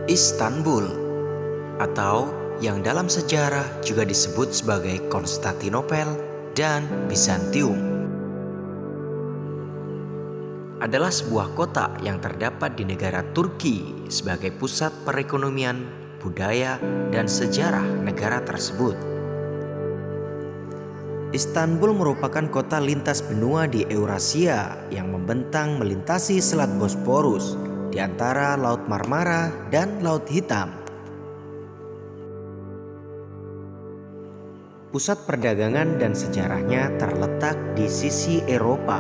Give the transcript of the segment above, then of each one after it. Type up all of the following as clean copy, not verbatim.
Istanbul, atau yang dalam sejarah juga disebut sebagai Konstantinopel dan Bizantium, adalah sebuah kota yang terdapat di negara Turki sebagai pusat perekonomian, budaya, dan sejarah negara tersebut. Istanbul merupakan kota lintas benua di Eurasia yang membentang melintasi Selat Bosporus di antara Laut Marmara dan Laut Hitam. Pusat perdagangan dan sejarahnya terletak di sisi Eropa,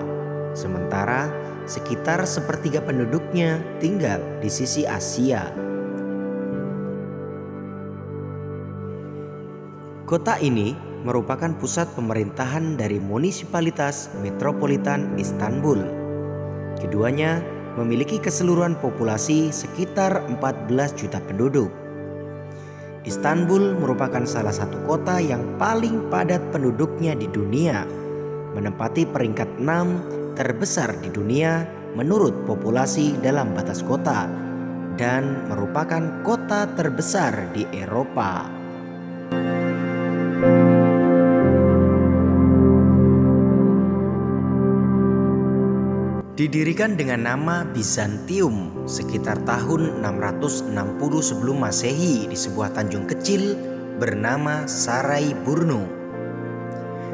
sementara sekitar sepertiga penduduknya tinggal di sisi Asia. Kota ini merupakan pusat pemerintahan dari Munisipalitas Metropolitan Istanbul. Keduanya memiliki keseluruhan populasi sekitar 14 juta penduduk. Istanbul merupakan salah satu kota yang paling padat penduduknya di dunia, menempati peringkat 6 terbesar di dunia menurut populasi dalam batas kota, dan merupakan kota terbesar di Eropa. Didirikan dengan nama Bizantium sekitar tahun 660 sebelum Masehi di sebuah tanjung kecil bernama Sarayburnu.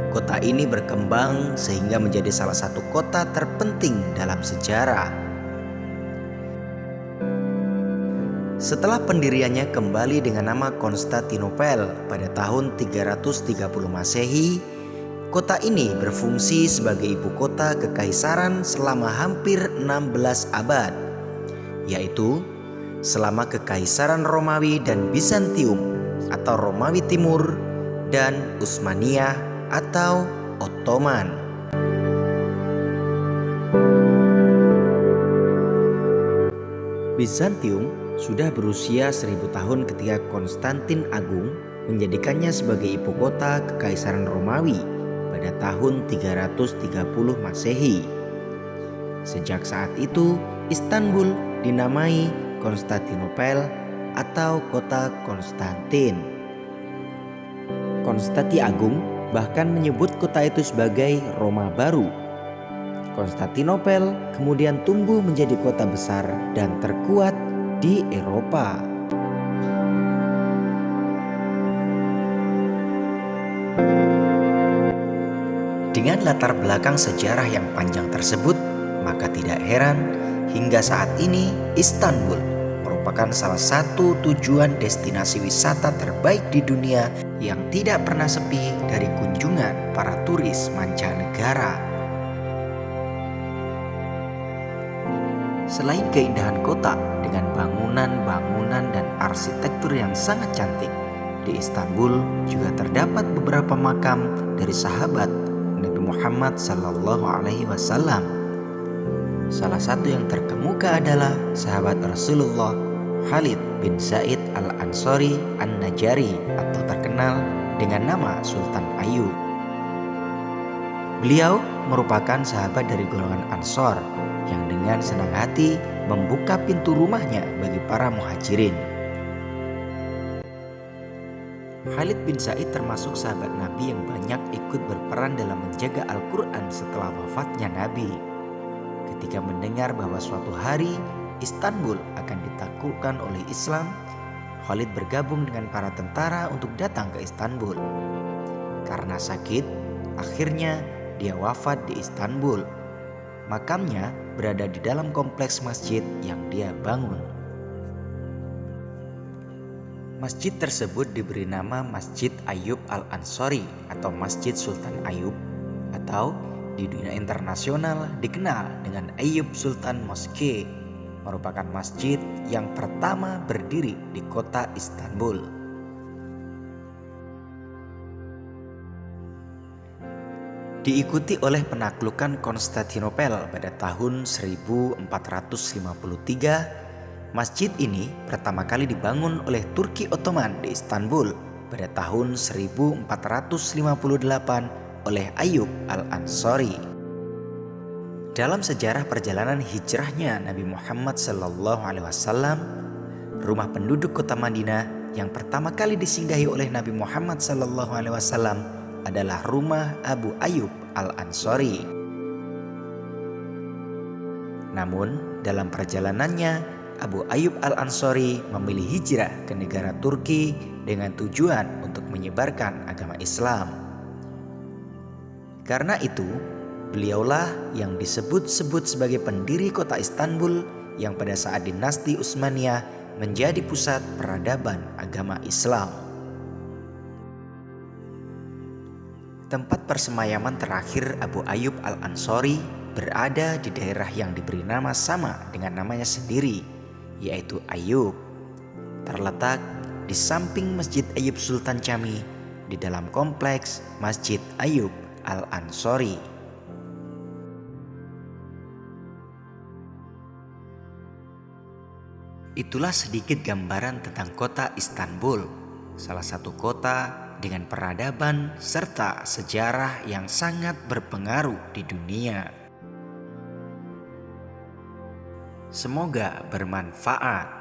Kota ini berkembang sehingga menjadi salah satu kota terpenting dalam sejarah. Setelah pendiriannya kembali dengan nama Konstantinopel pada tahun 330 Masehi, kota ini berfungsi sebagai ibu kota kekaisaran selama hampir 16 abad, yaitu selama Kekaisaran Romawi dan Bizantium atau Romawi Timur dan Utsmaniyah atau Ottoman. Bizantium sudah berusia 1000 tahun ketika Konstantin Agung menjadikannya sebagai ibu kota Kekaisaran Romawi pada tahun 330 Masehi. Sejak saat itu, Istanbul dinamai Konstantinopel atau kota Konstantin. Konstantin Agung bahkan menyebut kota itu sebagai Roma baru. Konstantinopel kemudian tumbuh menjadi kota besar dan terkuat di Eropa. Dengan latar belakang sejarah yang panjang tersebut, maka tidak heran hingga saat ini Istanbul merupakan salah satu tujuan destinasi wisata terbaik di dunia yang tidak pernah sepi dari kunjungan para turis mancanegara. Selain keindahan kota dengan bangunan-bangunan dan arsitektur yang sangat cantik, di Istanbul juga terdapat beberapa makam dari sahabat Nabi Muhammad Sallallahu Alaihi Wasallam. Salah satu yang terkemuka adalah sahabat Rasulullah Khalid bin Zaid al-Ansari an-Najari atau terkenal dengan nama Sultan Ayyub. Beliau merupakan sahabat dari golongan Ansor yang dengan senang hati membuka pintu rumahnya bagi para muhajirin. Khalid bin Zaid termasuk sahabat Nabi yang banyak ikut berperan dalam menjaga Al-Quran setelah wafatnya Nabi. Ketika mendengar bahwa suatu hari Istanbul akan ditaklukkan oleh Islam, Khalid bergabung dengan para tentara untuk datang ke Istanbul. Karena sakit, akhirnya dia wafat di Istanbul. Makamnya berada di dalam kompleks masjid yang dia bangun. Masjid tersebut diberi nama Masjid Ayyub Al-Ansari atau Masjid Sultan Ayyub, atau di dunia internasional dikenal dengan Ayyub Sultan Mosque, merupakan masjid yang pertama berdiri di kota Istanbul. Diikuti oleh penaklukan Konstantinopel pada tahun 1453, masjid ini pertama kali dibangun oleh Turki Ottoman di Istanbul pada tahun 1458 oleh Ayyub Al-Ansari. Dalam sejarah perjalanan hijrahnya Nabi Muhammad SAW, rumah penduduk kota Madinah yang pertama kali disinggahi oleh Nabi Muhammad SAW adalah rumah Abu Ayyub Al-Ansori. Namun dalam perjalanannya, Abu Ayyub Al-Ansori memilih hijrah ke negara Turki dengan tujuan untuk menyebarkan agama Islam. Karena itu, beliaulah yang disebut-sebut sebagai pendiri kota Istanbul yang pada saat dinasti Utsmaniyah menjadi pusat peradaban agama Islam. Tempat persemayaman terakhir Abu Ayyub Al-Ansori berada di daerah yang diberi nama sama dengan namanya sendiri, yaitu Ayyub. Terletak di samping Masjid Ayyub Sultan Chami di dalam kompleks Masjid Ayyub Al-Ansori. Itulah sedikit gambaran tentang kota Istanbul, salah satu kota dengan peradaban serta sejarah yang sangat berpengaruh di dunia. Semoga bermanfaat.